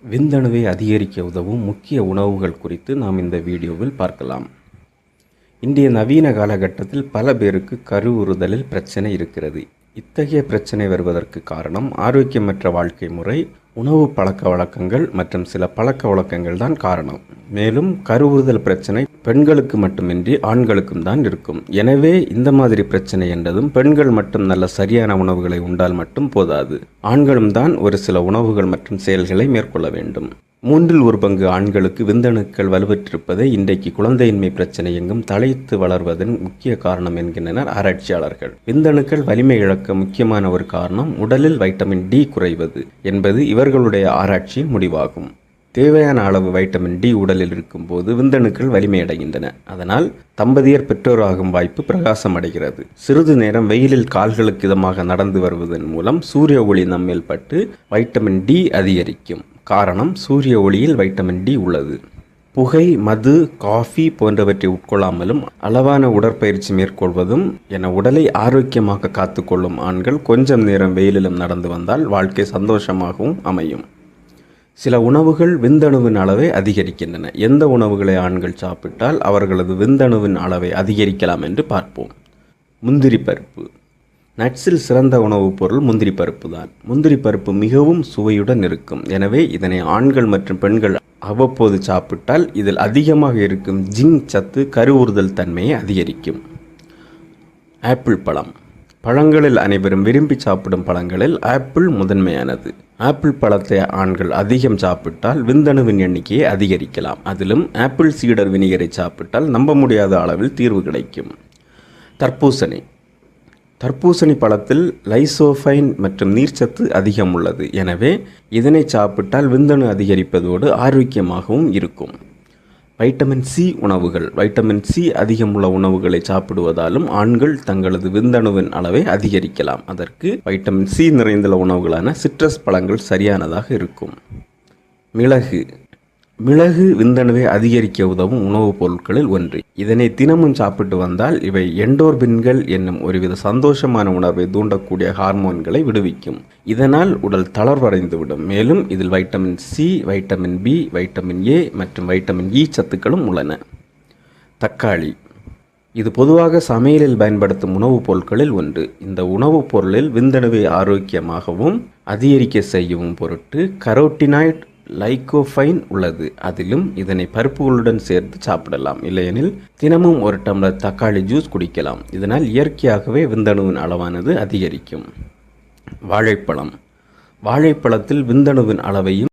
விந்தணுவை அதிகரிக்க உதவும் முக்கிய உணவுகள் குறித்து நாம் இந்த வீடியோவில் பார்க்கலாம். இன்றைய நவீன காலகட்டத்தில் பல பேருக்கு கருவுறுதலில் பிரச்சனை இருக்கிறது. இத்தகைய பிரச்சனை வருவதற்கு காரணம் ஆரோக்கியமற்ற வாழ்க்கை முறை, உணவு பழக்க வழக்கங்கள் மற்றும் சில பழக்க வழக்கங்கள் தான் காரணம். மேலும் கருவுறுதல் பிரச்சனை பெண்களுக்கு மட்டுமின்றி ஆண்களுக்கும் தான் இருக்கும். எனவே இந்த மாதிரி பிரச்சனை என்றதும் பெண்கள் மட்டும் நல்ல சரியான உணவுகளை உண்டால் மட்டும் போதாது, ஆண்களும் தான் ஒரு சில உணவுகள் மற்றும் செயல்களை மேற்கொள்ள வேண்டும். 1/3 ஆண்களுக்கு விந்தணுக்கள் வலுவற்றிருப்பதை இன்றைக்கு குழந்தையின்மை பிரச்சனை எங்கும் தலைத்து வளர்வதன் முக்கிய காரணம் என்கின்றனர் ஆராய்ச்சியாளர்கள். விந்தணுக்கள் வலிமை இழக்க முக்கியமான ஒரு காரணம் உடலில் வைட்டமின் டி குறைவது என்பது இவர்களுடைய ஆராய்ச்சியின் முடிவாகும். தேவையான அளவு வைட்டமின் டி உடலில் இருக்கும்போது விந்தணுக்கள் வலிமையடைகின்றன. அதனால் தம்பதியர் பெற்றோராகும் வாய்ப்பு பிரகாசம் அடைகிறது. சிறிது நேரம் வெயிலில் கால்களுக்கு இதமாக நடந்து வருவதன் மூலம் சூரிய ஒளி நம்மேல் பட்டு வைட்டமின் டி அதிகரிக்கும். காரணம், சூரிய ஒளியில் வைட்டமின் டி உள்ளது. புகை, மது, காஃபி போன்றவற்றை உட்கொள்ளாமலும் அளவான உடற்பயிற்சி மேற்கொள்வதும் என உடலை ஆரோக்கியமாக காத்துக்கொள்ளும் ஆண்கள் கொஞ்சம் நேரம் வெயிலிலும் நடந்து வந்தால் வாழ்க்கை சந்தோஷமாகவும் அமையும். சில உணவுகள் விந்தணுவின் அளவை அதிகரிக்கின்றன. எந்த உணவுகளை ஆண்கள் சாப்பிட்டால் அவர்களது விந்தணுவின் அளவை அதிகரிக்கலாம் என்று பார்ப்போம். முந்திரி பருப்பு. நட்ஸில் சிறந்த உணவுப் பொருள் முந்திரி பருப்பு தான். முந்திரி பருப்பு மிகவும் சுவையுடன் இருக்கும். எனவே இதனை ஆண்கள் மற்றும் பெண்கள் அவ்வப்போது சாப்பிட்டால் இதில் அதிகமாக இருக்கும் ஜிங்க் சத்து கருவுறுதல் தன்மையை அதிகரிக்கும். ஆப்பிள் பழம். பழங்களில் அனைவரும் விரும்பி சாப்பிடும் பழங்களில் ஆப்பிள் முதன்மையானது. ஆப்பிள் பழத்தை ஆண்கள் அதிகம் சாப்பிட்டால் விந்தணுவின் எண்ணிக்கையை அதிகரிக்கலாம். அதிலும் ஆப்பிள் சீடர் வினிகரை சாப்பிட்டால் நம்ப முடியாத அளவில் தீர்வு கிடைக்கும். தர்பூசணி. தர்பூசணி பழத்தில் லைசோஃபைன் மற்றும் நீர்ச்சத்து அதிகம் உள்ளது. எனவே இதனை சாப்பிட்டால் விந்தணு அதிகரிப்பதோடு ஆரோக்கியமாகவும் இருக்கும். வைட்டமின் சி உணவுகள். வைட்டமின் சி அதிகமுள்ள உணவுகளை சாப்பிடுவதாலும் ஆண்கள் தங்களது விந்தணுவின் அளவை அதிகரிக்கலாம். அதற்கு வைட்டமின் சி நிறைந்துள்ள உணவுகளான சிட்ரஸ் பழங்கள் சரியானதாக இருக்கும். மிளகு. மிளகு விந்தணுவை அதிகரிக்க உதவும் உணவுப் பொருட்களில் ஒன்று. இதனை தினமும் சாப்பிட்டு வந்தால் இவை எண்டோர்பின்கள் என்னும் ஒருவித சந்தோஷமான உணர்வை தூண்டக்கூடிய ஹார்மோன்களை விடுவிக்கும். இதனால் உடல் தளர்வடைந்துவிடும். மேலும் இதில் vitamin C, vitamin B, vitamin A மற்றும் வைட்டமின் இ சத்துக்களும் உள்ளன. தக்காளி. இது பொதுவாக சமையலில் பயன்படுத்தும் உணவுப் பொருட்களில் ஒன்று. இந்த உணவுப் பொருளில் விந்தணுவை ஆரோக்கியமாகவும் அதிகரிக்க செய்யவும் பொருட்டு கரோட்டினாய்ட், லைகோஃபைன் உள்ளது. அதிலும் இதனை பருப்புகளுடன் சேர்த்து சாப்பிடலாம். இல்லையெனில் தினமும் ஒரு டம்ளர் தக்காளி ஜூஸ் குடிக்கலாம். இதனால் இயற்கையாகவே விந்தணுவின் அளவானது அதிகரிக்கும். வாழைப்பழம். வாழைப்பழத்தில் விந்தணுவின் அளவையும்